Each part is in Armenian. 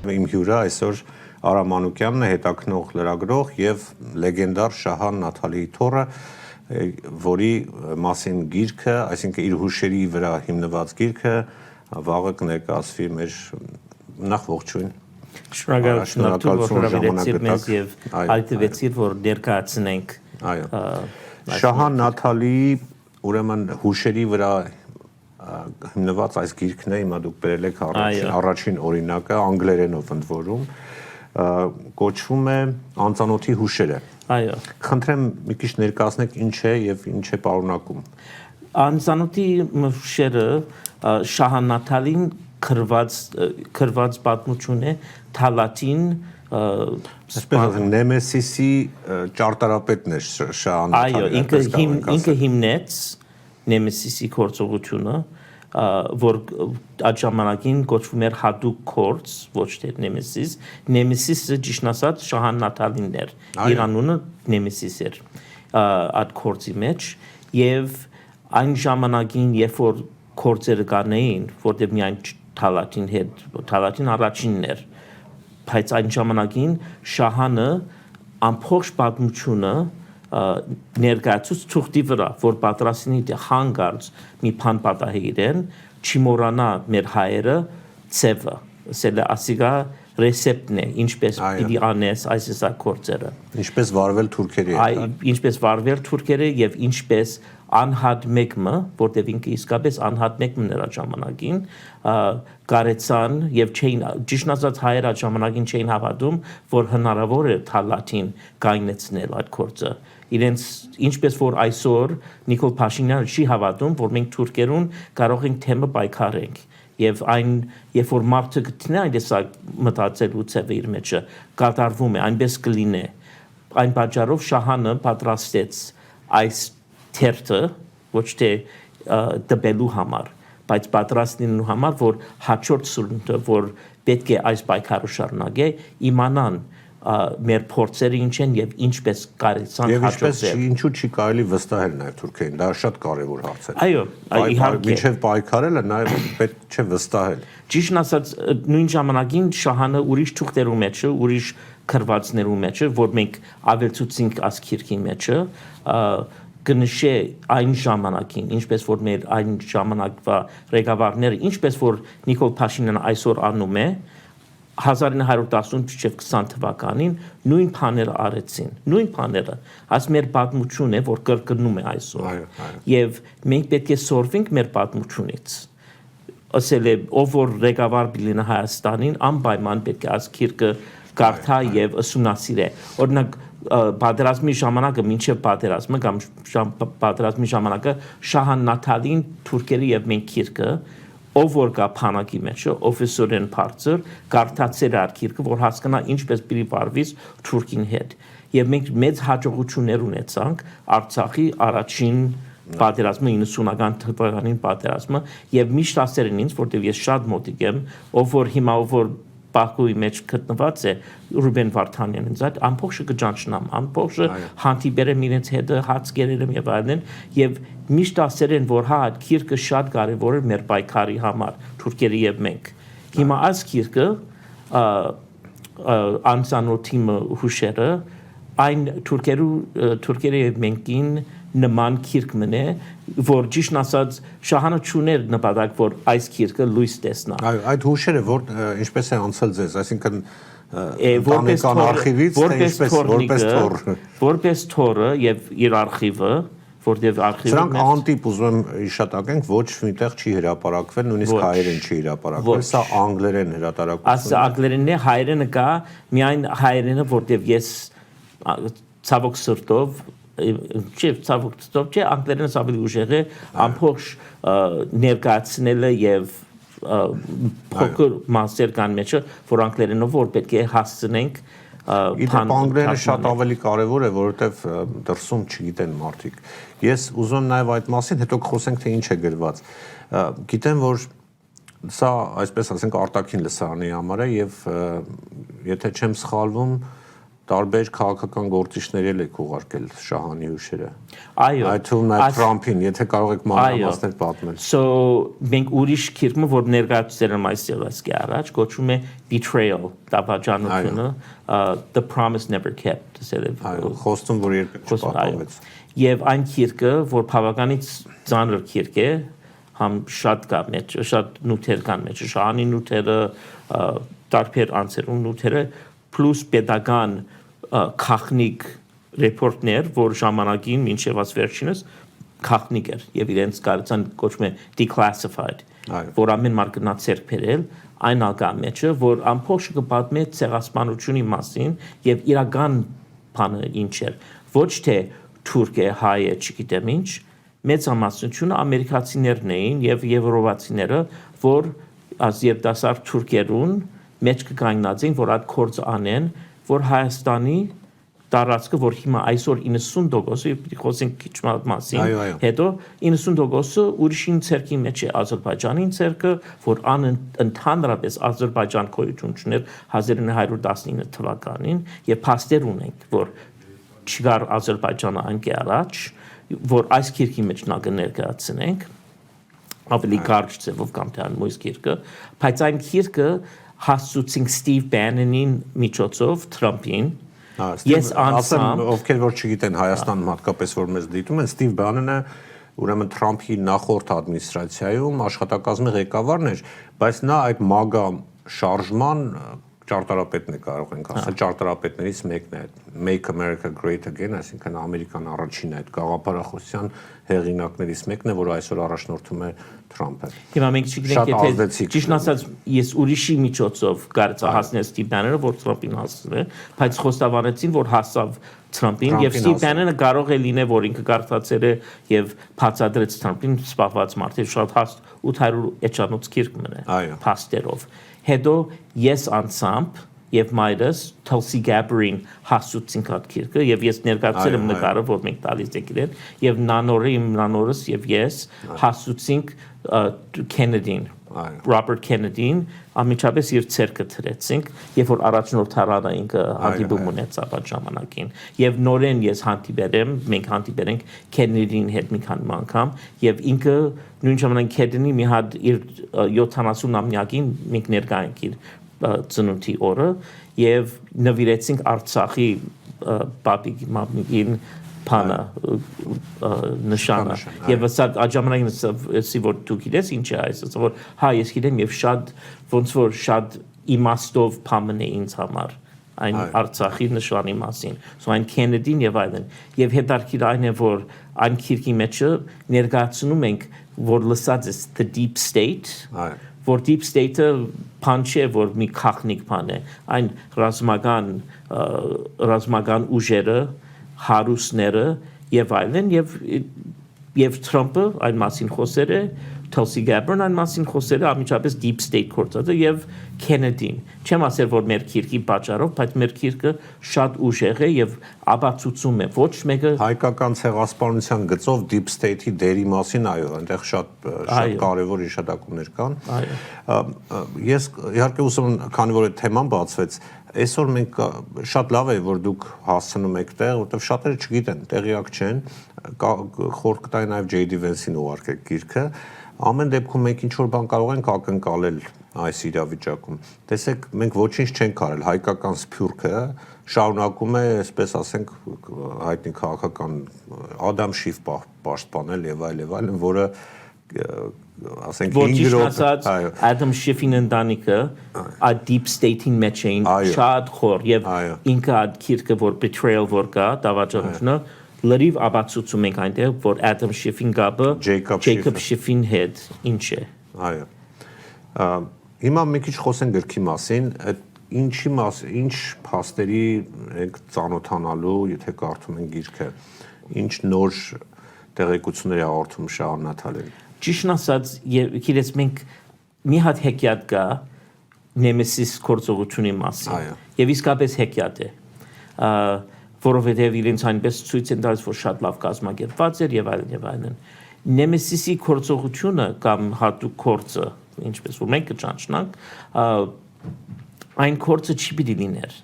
Իմ հյուրը այսօր Արա Մանուկյանն է, հետաքնող լրագրող եւ լեգենդար Շահան Նաթալիի թոռը, որի մասին գիրքը, այսինքն իր հուշերի վրա հիմնված գիրքը վաղը կներկայացվի մեր նախ ողջույն։ Շնորհակալություն, որ հրավիրեցիք մեզ եւ այդտեղեցիր, որ ներկայացնենք։ Այո։ Շահան Նաթալիի ուրեմն հուշերի վրա հիմնված այս գիրքն է, հիմա դուք բերել եք առաջին օրինակը անգլերենով ընդ որում, կոչվում է Անծանոթի հուշերը։ Այո։ Խնդրեմ մի քիչ ներկայացնեք ինչ է եւ ինչ է պարունակում։ Անծանոթի հուշերը Շահան Նաթալին քրված պատմություն է Թալատին Նեմեսիսի ճարտարապետն է Շահան Նաթալին։ Այո, ինքը հիմնեց Նեմեսիսի գործողությունը, որ այդ ժամանակին կոչվում էր հատուկ գործ, ոչ թե Նեմեսիս։ Նեմեսիսը ճիշտ ասած Շահան Նաթալին էր։ Իր անունը Նեմեսիս էր այդ գործի մեջ եւ այն ժամանակին, երբ որ գործերը կանեին, որտեղ միայն Թալատին առաջինն էր, բայց այն ժամանակին Շահանը ամբողջ պատմությունը ներկայացուց թուղթի վրա, որ պատրաստինի հանգարց մի բան պատահեին, չմոռանա մեր հայերը ծևը, ասելը ասիգա ռեսեպտն է, ինչպես պիտի անես այս գործերը։ Ինչպես վարվել թուրքերի հետ։ Ինչպես վարվել թուրքերը եւ ինչպես անհատ մեկը, որտեղ ինքը իսկապես անհատ մեկը նրա ժամանակին կարեցան եւ չէին ճիշտ ասած հայերը այդ ժամանակին չէին հավատում, որ հնարավոր է Թալատին կայնեցնել այդ գործը։ Իրենց ինչպես որ այսօր Նիկոլ Փաշինյանը չի հավատում, որ մենք թուրքերուն կարող ենք թեմը պայքարենք եւ այն երբ որ մարդը գտնի այնպես մտածելու ծավը իր մեջը կատարվում է այնպես կլինի այն պատճառով Շահանը պատրաստեց այս թերթը ոչ թե դբելու համար բայց պատրաստելու համար որ հաջորդ սուրնը որ պետք է այս պայքարը շարունակե իմանան մեր փորձերը ինչ են եւ ինչպես կարեցան հաջողել։ Եվ ինչու չի կարելի վստահել նաեւ թուրքերին, դա շատ կարեւոր հարց է։ Այո, իհարկե։ Մինչեւ պայքարելը նաեւ պետք չէ վստահել։ Ճիշտ ասած, նույն ժամանակին Շահանը ուրիշ թուղթերու մեջ է, ուրիշ քրվածներու մեջ է, որ մենք ավելցուցինք ասքիրքի մեջը, կնշե այն ժամանակին, ինչպես որ մեր այն ժամանակվա ղեկավարները, ինչպես որ Նիկոլ Փաշինյանը այսօր անում է 1918-20 թվականին նույն բաները արեցին, նույն բաները, այս մեր պատմություն է, որ կրկնում է այսօր, եւ մենք պետք է սորվենք մեր պատմությունից, ասել է, ով որ ղեկավար բիլինը Հայաստանին, անպայման պետք է այս գիրքը կարդա եւ ուսումնասիրե, օրինակ պատերազմի ժամանակը մինչև պատերազմը կամ պատերազմի ժամանակը Շահան Նաթալին թուրքերի եւ մենք գիրքը ով որ կա փանակի մեջ, օֆիսորեն բարձր, կարդացել արկիրքը, որ հասկանա ինչպես պիտի վարվից թուրքին հետ։ Եվ մենք մեծ հաջողություններ ունեցանք Արցախի առաջին պատերազմը 90-ական թվականին պատերազմը եւ միշտ ասել են ինձ, որտեղ ես շատ մոտիկ եմ, ով որ հիմա ով որ Բաքուի մեջ գտնված է Ռուբեն Վարդանյանն ինձ այդ ամբողջը կճանչնամ, ամբողջը հանդիպերեմ իրենց հետ հաց կերերեմ եւ այլն եւ միշտ ասել են որ հա այդ քիրքը շատ կարեւոր է մեր պայքարի համար թուրքերի եւ մենք հիմա այս քիրքը անծանոթի հուշերը այն թուրքերի եւ մենքին նման քիրք մնե որ ճիշտ ասած Շահանը ճուներ նպատակ որ այս քիրքը լույս տեսնա այդ հուշերը որ ինչպես է անցել ձեզ այսինքն ընտանեկան արխիվից որպես թորը եւ իր արխիվը որտեղ արխիվը սրանք անտիպ ուզում եմ հիշատակենք ոչ միտեղ չի հրապարակվել նույնիսկ հայերեն չի հրապարակվել սա անգլերեն հրատարակություն ասա անգլերենն է հայերենը կա միայն հայերենը որտեղ ես ցավոք սրտով չէ անգլերենը ավելի ուժեղ է ամբողջ ներկայացնելը եւ փոքր մասեր կան մեջը որ անգլերենով որ պետք է հասցնենք Իդեպ անգլերենը շատ ավելի կարևոր է որովհետեւ դրսում չգիտեն մարդիկ ես ուզում եմ նաեւ այդ մասին հետո խոսենք թե ինչ է գրված գիտեմ որ սա այսպես ասենք արտաքին լսարանի համար է եւ եթե չեմ սխալվում տարբեր քաղաքական գործիչներ եք ուղարկել շահանի հուշերը։ Այո։ Այդ թվում նաև Թրամփին, եթե կարող եք մանրամասներ պատմել։ So մենք ուրիշ քիրկը որ ներկայացրել եմ այս ելասկի առաջ կոչվում է betrayal, դավաճանությունը, the promise never kept, այո, խոստում որ երբեք չպատասխանեց։ Եվ այն քիրկը, որ բավականից ծանր քիրկ է, համ շատ կա մեջ, շատ նյութեր կան մեջ, շահանի նյութերը, տարբեր անձերում նյութերը, պլյուս պետական քախնիկ ռեպորտներ, որ ժամանակին մինչև այս վերջինս քախնիկ էր եւ իրենց կարծան կոչվում է declassified, որ ամեն մարդ գնա ցերկ բերել, այն ալկա մեջը, որ ամփոփը կպատմի ցեղասպանությունի մասին եւ իրական բանը ինչ էր, ոչ թե թուրք է, հայ է, չգիտեմ ինչ, մեծ ամասնությունը ամերիկացիներն էին եւ եվրոպացիները, որ as երիտասարդ թուրքերուն մեջ կգանած են, որ այդ կորձ անեն, որ Հայաստանի տարածքը, որ հիմա այսօր 90% խոսենք քիչ մասին, հետո 90% ուրիշին ցերկի մեջ է Ադրբեջանին ցերկը, որ ընդհանրապես Ադրբեջան գոյություն ուներ 1919 թվականին եւ փաստեր ունենք, որ չկար Ադրբեջանը անկե առաջ, որ այս քիրքի մեջ նա կներկայացնենք ավելի կարճ ձևով կամ թե մյուս քիրքը, բայց այն քիրքը հասցուցինք Steve Bannon-ին միջոցով Թրամփին Ես ասեմ ովքեր որ չգիտեն Հայաստանում հատկապես որ մեզ դիտում են Steve Bannon-ը ուրեմն Թրամփի նախորդ ադմինիստրացիայում աշխատակազմի ղեկավարն էր, բայց նա այդ MAGA շարժման ճարտարապետն է կարող ենք ասել, ճարտարապետներից մեկն է, Make America Great Again, այսինքն Ամերիկան առաջին այդ գաղափարախոսության հեղինակներից մեկն է, որ այսօր առաջնորդում է Թրամփը։ Հիմա մենք չգիտենք, եթե ճիշտ ասած, ես ուրիշի միջոցով կարծա հասնել Steve Bannon-ը, որ Թրամփին հասել է, բայց խոստովանեցին, որ հասավ Թրամփին եւ Steve Bannon-ը կարող է լինել, որ ինքը կարծացել է եւ բացատրեց Թրամփին սպասված մարդը շատ հաստ 800 էջանոց քիրք մնա փաստերով։ Հետո ես անցամբ եւ մայրս Tulsi Gabbard-ին հասուցին կատ քիրքը եւ ես ներկայացրել եմ նկարը, որ մենք տալիս եք իրեն եւ նանորս եւ ես հասուցինք Kennedy-ին, Robert Kennedy-ին ամիջապես իր ցերկը թրեցինք, երբ որ առաջնորդ հարանը ինքը հանդիպում ունեցավ այդ ժամանակին եւ նորեն ես հանդիպել մենք հանդիպել ենք Kennedy-ին հետ մի քանի անգամ եւ ինքը նույն ժամանակ Kennedy-ի մի հատ իր 70-ամյակին մենք ներկա ենք իր ծնունդի օրը եւ նվիրեցինք Արցախի պապիկի մամիկին Pana նշանը եւ սա աջամանային որ դու գիտես ինչ է այս որ հա ես գիտեմ եւ շատ ոնց որ շատ իմաստով փամն է ինձ համար այն Արցախի նշանի մասին so այն Kennedy-ին եւ այլն եւ հետարքիր այն է որ այն քիրքի մեջը ներկայացնում ենք որ լսած է the deep state որ deep state-ը բան չէ որ մի քախնիկ բան է այն ռազմական ուժերը հարուսները եւ այլն եւ Թրամփը այն մասին խոսեր է Tulsi Gabbard-ն այն մասին խոսեր է ամիջապես deep state կորցածը եւ Kennedy-ին չեմ ասել որ մեր քիրքի պատճառով բայց մեր քիրքը շատ ուժեղ է եւ աբացուցում է ոչ մեկը հայկական ցեղասպանության գծով deep state-ի դերի մասին այո այնտեղ շատ կարեւոր հիշատակումներ կան ես իհարկե ուզում քանի որ այդ թեման բացվեց այսօր մենք շատ լավ է որ դուք հասցնում եք տեղ որտեղ շատերը չգիտեն տեղյակ չեն խորհուրդ կտայի նաև JD Vance-ին ուղարկեք գիրքը ամեն դեպքում մենք ինչ որ բան կարող ենք ակնկալել այս իրավիճակում տեսեք մենք ոչինչ չենք արել հայկական սփյուռքը շարունակում է այսպես ասենք հայտնի քաղաքական Ադամ Շիֆ պաշտպանել եւ այլն որը ասենք Ադամ Շիֆին ընտանիքը այդ deep state-ին մեջ էին շատ խոր եւ ինքը այդ քիրքը որ betrayal որ կա դավաճանությունը լրիվ աբացուցում ենք այնտեղ որ Ադամ Շիֆին գաբը Jacob Schiffin հետ ինչ է այո հիմա մի քիչ խոսենք գրքի մասին ինչի մասին ինչ փաստերի եք ծանոթանալու եթե կարդում են գիրքը ինչ նոր տեղեկություններ հաղորդում Շահան Նաթալին Ճիշտ ասած գիտես մենք մի հատ հեքիաթ կա Nemesis կորցողությունի մասին եւ իսկապես հեքիաթ է որովհետեւ իրենց այնպես ցույց են տալիս որ շատ լավ կազմակերպված էր եւ այլն Nemesis-ի կորցողությունը կամ հատուկ կորցը ինչպես որ մենք կճանչնանք այն կորցը չի պիտի լիներ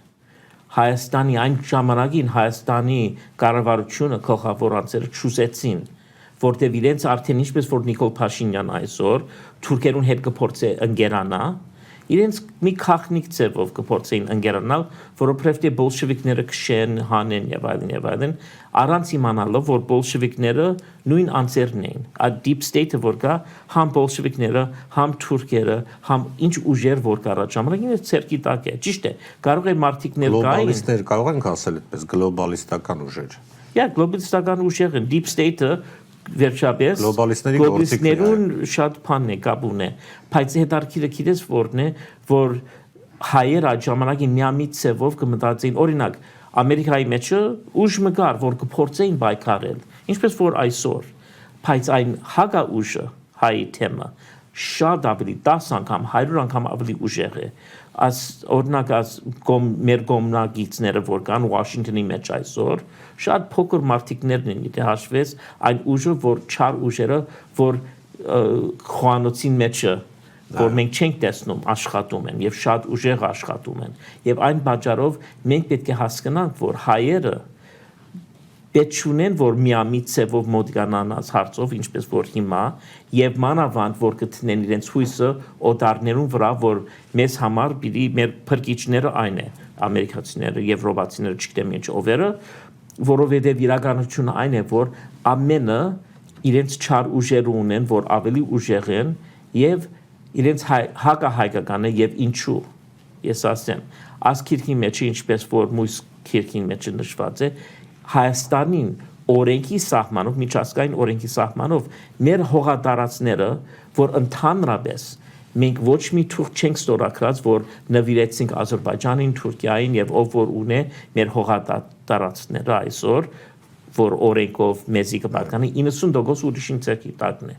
Հայաստանի այն ժամանակին Հայաստանի կառավարությունը գլխավոր անձերը չուզեցին, որտեղ իրենց արդեն ինչպես որ Նիկոլ Փաշինյան այսօր թուրքերուն հետ կփորձե ընկերանա, իրենց մի քախնիկ ձևով կփորձեին ընկերանալ, որովհետև բոլշևիկները քշեն, հանեն եւ այլն, առանց իմանալով, որ բոլշևիկները նույն անձերն էին։ Այդ deep state-ը որ կա, համ բոլշևիկները, համ թուրքերը, համ ինչ ուժեր որ կա առաջ ժամանակին է ցերկի տակ է։ Ճիշտ է, կարող է մարտիկներ կային։ Գլոբալիստներ կարող ենք ասել այդպես գլոբալիստական ուժեր։ Գլոբալիստական ուժեր են, deep state-ը վերջապես գլոբալիստներուն շատ բան է կապուն է, բայց հետարքիրը գիտես որն է, որ հայեր այդ ժամանակին միամիտ ցևով կմտածեին, օրինակ Ամերիկայի մեջը ուժ մգար, որ կփորձեին բայկարել, ինչպես որ այսօր, բայց այն հագա ուժը հայի թեմը շատ ավելի 10 անգամ 100 անգամ ավելի ուժեղ է as օրինակ as մեր կոմնագիցները որ կան Վաշինգտոնի մեջ այսօր շատ փոքր մարտիկներն են դե հաշվես այն ուժը որ չար ուժերը որ խոանոցին մեջը որ մենք չենք տեսնում աշխատում են եւ շատ ուժեղ աշխատում են եւ այն պատճառով մենք պետք է հասկանանք որ հայերը պետք չունեն որ միամիտ ցևով մոդիկանան աս հարցով ինչպես որ հիմա եւ մանավանդ որ գտնեն իրենց հույսը օտարներուն վրա որ մեզ համար պիտի մեր փրկիչները այն է ամերիկացիները եվրոպացիները չգիտեմ ինչ ovերը որովհետեւ իրականությունը այն է որ ամենը իրենց չար ուժեր ունեն որ ավելի ուժեղ են եւ իրենց հակահայկական է եւ ինչու ես ասեմ ասկիրքի մեջ ինչպես որ մույս քիրքին մեջ նշված է Հայաստանին օրենքի սահմանով, միջազգային օրենքի սահմանով մեր հողատարածները, որ ընդհանրապես մենք ոչ մի թուրք չենք ստորագրած, որ նվիրեցինք Ադրբեջանին, Թուրքիային եւ ով որ ունե մեր հողատարածները այսօր, որ օրենքով մեզի կպատկանի 90% ուրիշին ցերքի տակն է։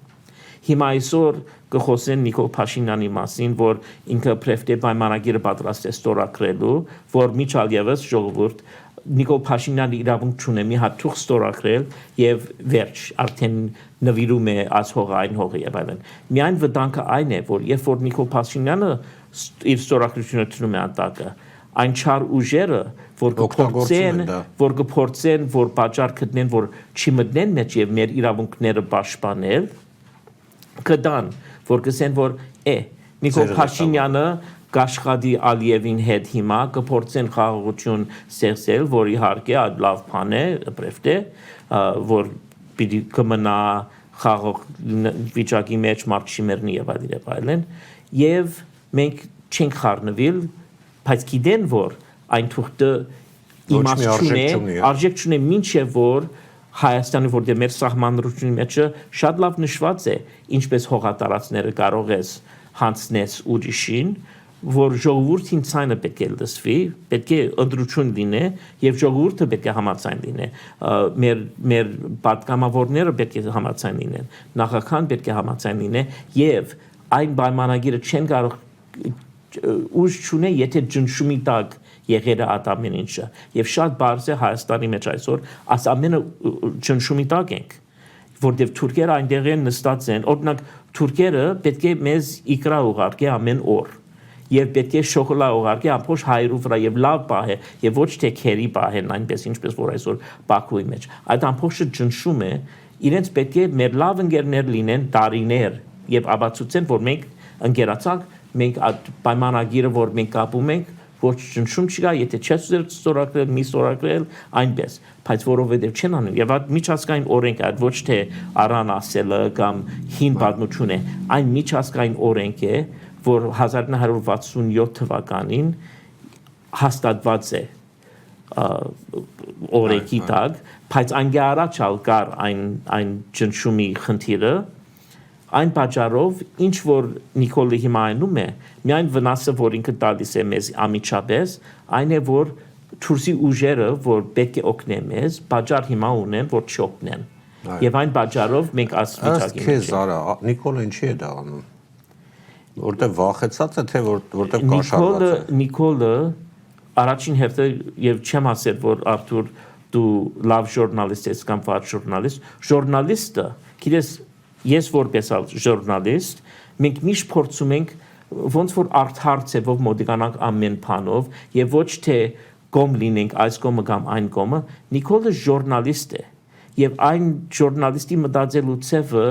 Հիմա այսօր կխոսեն Նիկոլ Փաշինյանի մասին, որ ինքը պրեֆտե պայմանագիրը պատրաստ է ստորագրելու, որ միջալ եւս ժողովուրդ Նիկոլ Փաշինյանը իրավունք չունի մի հատ թուղթ ստորագրել եւ վերջ արդեն նվիրում է աս հողը այն հողը եւ այլն։ Միայն վտանգը այն է, որ երբ որ Նիկոլ Փաշինյանը իր ստորագրությունը տնում է ատակը, այն չար ուժերը, որ կփորձեն, որ պատճառ գտնեն, որ չմտնեն մեջ եւ մեր իրավունքները պաշտպանել, կդան, որ կսեն, որ Նիկոլ Փաշինյանը Կաշխադի Ալիևին հետ հիմա կփորձեն խաղաղություն ստեղծել, որ իհարկե այդ լավ բան է, պրեֆտ է, որ պիտի կմնա խաղաղ վիճակի մեջ մարդ չմեռնի եւ այլն, եւ մենք չենք խառնվել, բայց գիտեն, որ այն թուղթը իմաստ չունի, արժեք չունի, մինչեւ որ Հայաստանը, որտեղ մեր սահմանադրությունի մեջը շատ լավ նշված է, ինչպես հողատարածները կարող ես հանձնես ուրիշին, որ ժողովրդին ցայնը պետք է լսվի, պետք է ընդրություն լինի եւ ժողովուրդը պետք է համաձայն լինի, մեր պատգամավորները պետք է համաձայն լինեն, նախագահան պետք է համաձայն լինի եւ այն պայմանագիրը չեն կարող ուժ չունի, եթե ճնշումի տակ եղերը ատամեն ինչը եւ շատ բարձ է Հայաստանի մեջ այսօր աս ամենը ճնշումի տակ ենք որտեւ թուրքերը այնտեղ են նստած են օրինակ թուրքերը պետք է մեզ իկրա ուղարկի ամեն օր եւ պետք է շոկոլա ուղարկի ամբողջ հայրու վրա եւ լավ պահ է եւ ոչ թե քերի պահ են այնպես ինչպես որ այսօր Բաքուի մեջ այդ ամբողջը ճնշում է իրենց պետք է մեր լավ ընկերներ լինեն տարիներ եւ ապացուցեն որ մենք ընկերացանք մենք այդ պայմանագիրը որ մենք կապում ենք ոչ ճնշում չկա, եթե չես ստորագրել, մի ստորագրել, այնպես, բայց որովհետև չեն անում, եւ այդ միջազգային օրենք այդ ոչ թե առան ասելը կամ հին պատմություն է, այն միջազգային օրենք է, որ 1967 թվականին հաստատված է օրենքի տակ, բայց անգե առաջալ կար այն ճնշումի խնդիրը Այն պատճառով ինչ որ Նիկոլը հիմա անում է, միայն վնասը որ ինքը տալիս է մեզ ամիջապես, այն է որ թուրքի ուժերը, որ պետք է օգնեն մեզ, պատճառ հիմա ունեն, որ չօգնեն։ Եվ այն պատճառով մենք ասվիճակի մեջ ենք։ Զարա, Նիկոլը ինչի է դա անում։ Որտեղ վախեցած է, թե որտեղ կաշառված է։ Նիկոլը առաջին հերթը եւ չեմ ասել, որ Արթուր դու լավ ժուրնալիստ ես կամ վատ ժուրնալիստը, գիտես Ես որպես ժուրնալիստ, մենք միշտ փորձում ենք ոնց որ արդար ցևով մոդիկանանք ամեն բանով եւ ոչ թե կոմ լինենք այս կոմը կամ այն կոմը, Նիկոլը ժուրնալիստ է եւ այն ժուրնալիստի մտածելու ցևը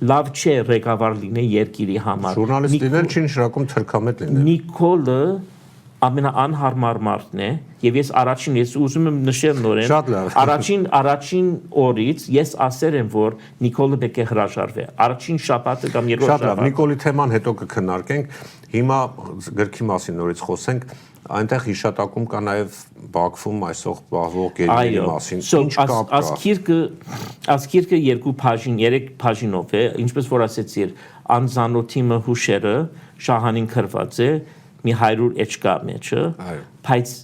լավ չէ ղեկավար լինի երկիրի համար։ Ժուրնալիստ լինել չի նշանակում թրքամետ լինել։ Նիկոլը ամենաանհարմար մարդն է եւ ես ուզում եմ նշել նորեն առաջին օրից ես ասել եմ որ Նիկոլը պետք է հրաժարվի առաջին շաբաթը կամ երկրորդ շաբաթ։ Շատ լավ, Նիկոլի թեման հետո կքննարկենք, հիմա գրքի մասին նորից խոսենք, այնտեղ հիշատակում կա նաեւ Բաքվում այսօր պահվող գերիների մասին, ինչ կապ կա։ Ասկիրկը երկու բաժին, 3 բաժինով է, ինչպես որ ասեցի, անզանոթիմը հուշերը շահանին քրված է մի 100 էջկա մեջը, բայց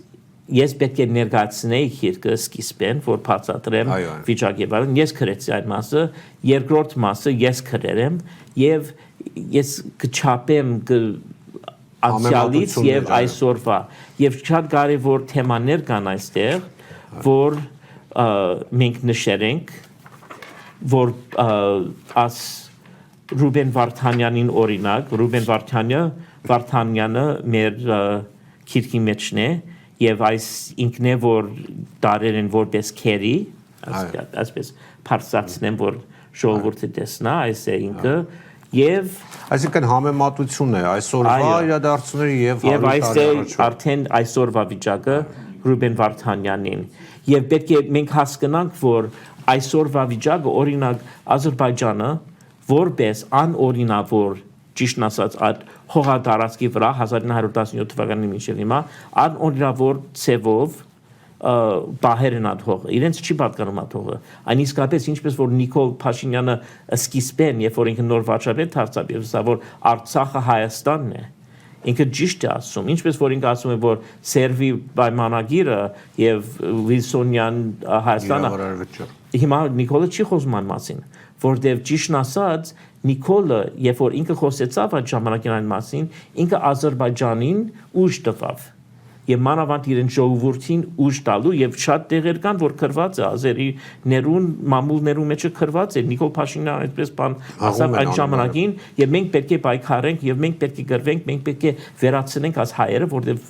ես պետք է ներկայացնեի գիրքը սկիզբեն, որ բացատրեմ վիճակի բանը, ես գրեցի այդ մասը, երկրորդ մասը ես գրել եմ եւ ես կչափեմ անցյալից եւ այսօրվա եւ շատ կարեւոր թեմաներ կան այստեղ, որ մենք նշել ենք, որ աս Ռուբեն Վարդանյանին օրինակ, Ռուբեն Վարդանյանը մեր քիրքի մեջն է եւ այս ինքն է որ դարեր են որպես քերի, այսպես փարսացնեմ որ ժողովուրդը տեսնա, այս է ինքը եւ այսինքն համեմատություն է այսօրվա իրադարձությունների եւ այս արդեն այսօրվա վիճակը Ռուբեն Վարդանյանին եւ պետք է մենք հասկանանք որ այսօրվա վիճակը օրինակ Ադրբեջանը որպես անօրինավոր ճիշտ ասած այդ հողատարածքի վրա 1917 թվականին մինչև հիմա անօրինավոր ցևով բահեր են այդ հողը իրենց չի պատկանում այդ հողը այն իսկապես ինչպես որ Նիկոլ Փաշինյանը սկիզբեն երբ որ ինքը նոր վարչապետ դարձավ եւ ասա որ Արցախը Հայաստանն է ինքը ճիշտ է ասում ինչպես որ ինքը ասում է որ Սերվի պայմանագիրը եւ Վիլսոնյան Հայաստանը հիմա Նիկոլը չի խոսում այն մասին որտեւ ճիշտ ասած Նիկոլը երբ որ ինքը խոսեցավ այդ ժամանակին այն մասին ինքը Ադրբեջանին ուժ տվավ եւ մանավանդ իրեն ժողովրդին ուժ տալու եւ շատ տեղեր կան որ քրված է ազերի ներուն մամուլներու մեջ քրված է Նիկոլ Փաշինյանը այդպես բան ասավ այդ ժամանակին եւ մենք պետք է պայքարենք եւ մենք պետք է գրվենք մենք պետք է վերացնենք այս հայերը որտեղ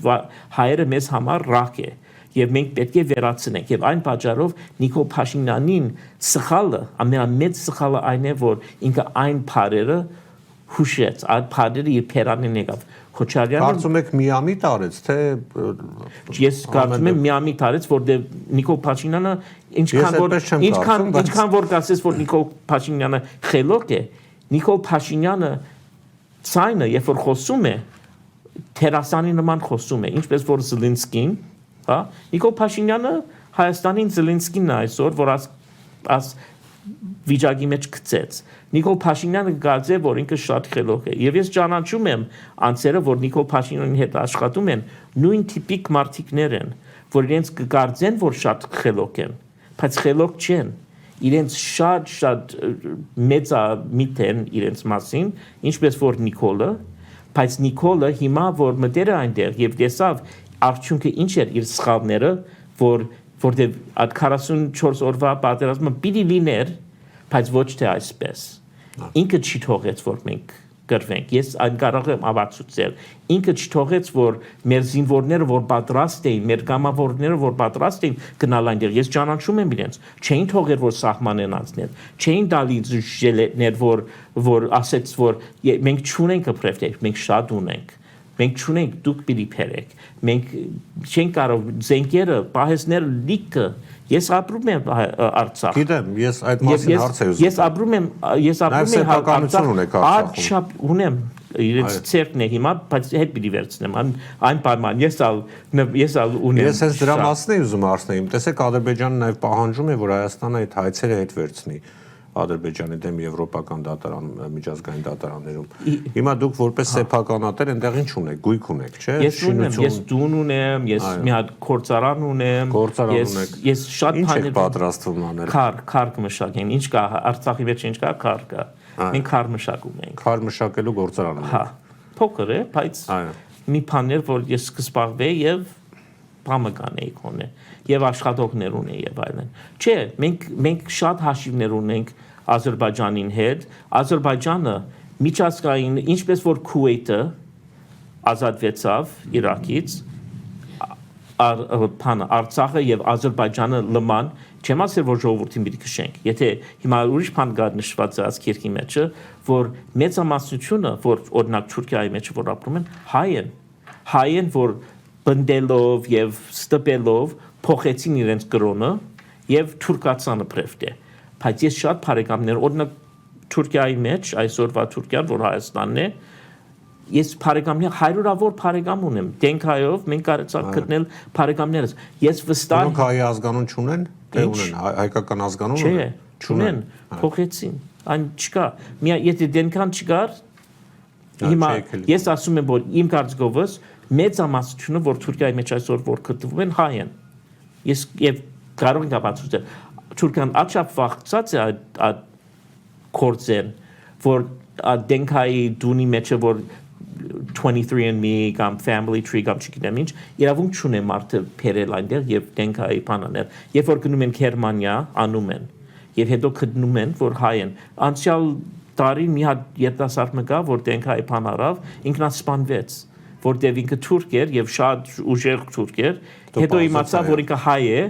հայերը մեզ համար ռակ է եւ մենք պետք է վերացնենք եւ այն պատճառով Նիկոլ Փաշինյանին սխալը ամենամեծ սխալը այն է որ ինքը այն բարերը հուշեց այդ բարերը իր փերանին եկավ Քոչարյանը Կարծում եք միամիտ արեց թե ես կարծում եմ միամիտ արեց որտեղ Նիկոլ Փաշինյանը ինչքան որ կասես որ Նիկոլ Փաշինյանը խելոք է Նիկոլ Փաշինյանը ցայնը երբ որ խոսում է թերասանի նման խոսում է ինչպես որ Զելենսկին հա Նիկոլ Փաշինյանը Հայաստանին Զելենսկին է այսօր որ աս վիճակի մեջ գցեց Նիկոլ Փաշինյանը գարձե որ ինքը շատ խելոք է եւ ես ճանաչում եմ անձերը որ Նիկոլ Փաշինյանի հետ աշխատում են նույն տիպիկ մարդիկներ են որ իրենց կգարձեն որ շատ խելոք են բայց խելոք չեն իրենց շատ մեծամիտ են իրենց մասին ինչպես որ Նիկոլը բայց Նիկոլը հիմա որ մտեր այնտեղ եւ տեսավ արդյունքը ինչ էր իր սխալները որտեղ այդ 44 օրվա պատերազմը պիտի լիներ բայց ոչ թե այսպես ինքը չի թողեց որ մենք գրվենք ես այն կարող եմ ավացուցել ինքը չթողեց որ մեր զինվորները որ պատրաստ էին մեր կամավորները որ պատրաստ էին գնալ այնտեղ ես ճանաչում եմ իրենց չէին թողեր որ սահմանեն անցնել չէին տալի ժելետներ որ ասեց որ մենք չունենք պրեֆտեկ մենք շատ ունենք մենք չունենք դուք պիտի փերեք մենք չենք կարող զենքերը պահեսները լիքը ես ապրում եմ Արցախ գիտեմ ես այդ մասին հարց եմ ուզում ես ապրում եմ Արցախ ունեմ իրենց ցերկն է հիմա բայց հետ պիտի վերցնեմ այն պայման ես ալ ունեմ ես հենց դրա մասն եմ ուզում հարցնել տեսեք Ադրբեջանը նաև պահանջում է որ Հայաստանը այդ հայցերը հետ վերցնի Ադրբեջանի դեմ եվրոպական դատարան միջազգային դատարաններում հիմա դուք որպես սեփականատեր այնտեղ ինչ ունեք գույք ունեք չէ ես տուն ունեմ ես մի հատ գործարան ունեմ ես շատ բաներ պատրաստվում անել քար կմշակեն ինչ կա Արցախի մեջ ինչ կա քար կա մենք քար մշակում ենք քար մշակելու գործարան ունենք հա փոքր է բայց մի բաներ որ ես կսպաղվեի եւ բամը կանեի կոնե եւ աշխատողներ ունեի եւ այլն չէ մենք շատ հաշիվներ ունենք Ադրբեջանին հետ Ադրբեջանը միջազգային ինչպես որ Քուվեյթը ազատվեցավ Իրաքից Արցախը եւ Ադրբեջանը լման, չեմ ասել որ ժողովրդին պիտի քշենք։ Եթե հիմա ուրիշ բան կա նշված է ասկերքի մեջը, որ մեծամասնությունը, որ օրինակ Թուրքիայի մեջ որ ապրում են, հայ են, որ բնդելով եւ ստպելով փոխեցին իրենց կրոնը եւ թուրքացանը պրեֆտ է։ Բայց ես շատ բարեկամներ, օրինակ Թուրքիայի մեջ, այսօրվա Թուրքիան, որ Հայաստանն է, ես բարեկամներ հարյուրավոր բարեկամ ունեմ Դենքայով մենք կարծակ գտնել բարեկամներս ես վստահ Որոնք հայ ազգանուն չունեն թե ունեն հայկական ազգանուն չունեն փոխեցին այն չկա եթե Դենքան չկար հիմա ես ասում եմ որ իմ կարծիքովս մեծամասնությունը որ Թուրքիայի մեջ այսօր որ գտնվում են հայ են ես եւ կարող եմ ապացուցել Թուրքիան աչափ վախծած է այդ կորձեն որ Դենքայի դունի մեջը որ 23andMe կամ family tree կամ չգիտեմ ինչ իրավունք չունեն մարդը փերել այնտեղ եւ Դենքայի բանաներ երբ որ գնում են Գերմանիա անում են եւ հետո գտնում են որ հայ են անցյալ տարի մի հատ երիտասարդ մկա որ Դենքայի բան արավ ինքնասպանվեց որտեղ ինքը թուրք էր եւ շատ ուժեղ թուրք էր հետո իմացավ որ ինքը հայ է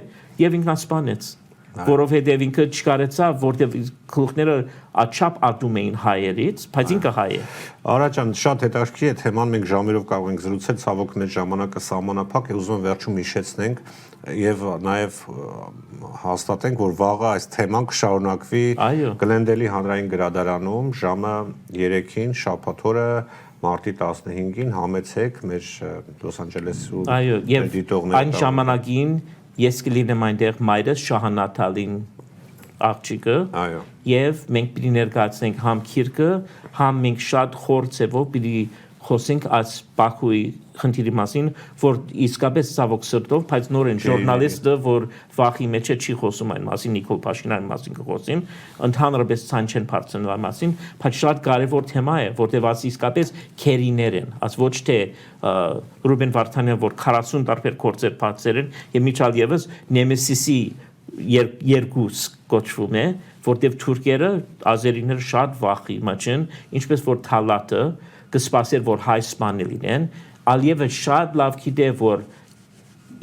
եւ ինքնասպանեց որովհետև ինքը չկարեցավ, որտեղ գլուխները աչափ ատում էին հայերից, բայց ինքը հայ է։ Արա ջան, շատ հետաքրքիր է թեման, մենք ժամերով կարող ենք զրուցել, ցավոք մեր ժամանակը սահմանափակ է, ուզում եմ վերջում հիշեցնենք եւ նաեւ հաստատենք, որ վաղը այս թեման կշարունակվի Գլենդելի հանրային գրադարանում ժամը 3-ին շաբաթ օրը մարտի 15-ին համեցեք մեր Լոս Անջելեսու դիտողները։ Այն ժամանակին ես կլինեմ այնտեղ մայրս Շահանաթալին աղջիկը եւ մենք պիտի ներկայացնենք համ քիրքը համ մենք շատ խոր ձևով պիտի խոսենք այս Բաքուի խնդիրի մասին որ իսկապես ցավոք սրտով բայց նորեն ժուրնալիստը որ վախի մեջ է չի խոսում այն մասին Նիկոլ Փաշինյանի մասին կխոսին ընդհանրապես ցան չեն բարձրացնելու մասին բայց շատ կարեւոր թեմա է որտեղ ասի իսկապես քերիներ են as ոչ թե Ռուբեն Վարդանյան որ 40 տարբեր գործեր բացել են եւ միջալ եւս Նեմեսիսի երկուս կոչվում է որտեղ թուրքերը ազերիները շատ վախի մեջ են ինչպես որ Թալատը կսպասեր որ հայ սպանել իրեն Ալիևը շատ լավ գիտե որ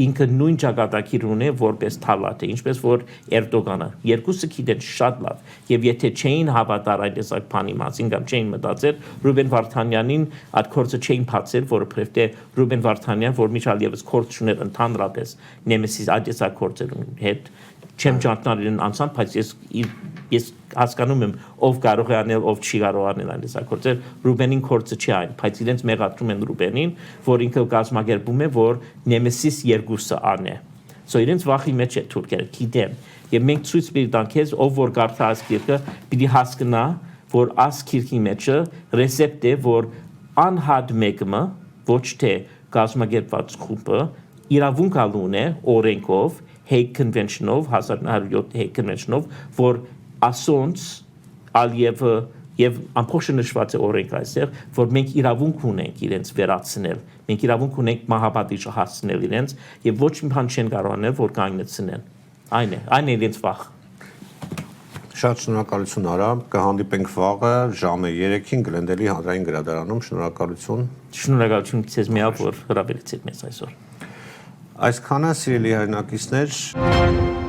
ինքը նույն ճակատագիր ունի որպես Թալատը ինչպես որ Էրդողանը երկուսը գիտեն շատ լավ եւ եթե չէին հավատար այդ տեսակ բանի մասին կամ չէին մտածել Ռուբեն Վարդանյանին այդ կորցը չէին փածել որովհետեւ թե Ռուբեն Վարդանյան որ միջալ եւս կորց ուներ ընդհանրապես Նեմեսիս այդ տեսակ կորցերուն հետ չեմ ճանաչել անցան բայց ես հասկանում եմ ով կարող է անել ով չի կարող անել այն տեսակ կորցեր Ռուբենին կորցը չի այն բայց իրենց մեղադրում են Ռուբենին որ ինքը կազմակերպում է որ Նեմեսիս երկուսը անե so իրենց վախի մեջ է թուրքերը գիտեն եւ մենք ցույց պիտի տանք քեզ ով որ կարդա այս գիրքը պիտի հասկանա որ այս գիրքի մեջը ռեսեպտ է որ անհատ մեկը ոչ թե կազմակերպված խումբը իրավունք ալուն է օրենքով Hague Convention-ով 1907 Hague Convention-ով որ ասոնց Ալիևը եւ ամբողջ նշված է օրենք այստեղ որ մենք իրավունք ունենք իրենց վերացնել մենք իրավունք ունենք մահապատիժը հասցնել իրենց եւ ոչ մի բան չեն կարող անել որ կանգնեցնեն այն է իրենց վախ Շատ շնորհակալություն Արա կհանդիպենք վաղը ժամը 3-ին Գլենդելի հանրային գրադարանում շնորհակալություն ցեզ միավ որ հրավիրեցիք մեզ այսօր Այսքանը սիրելի հայրենակիցներ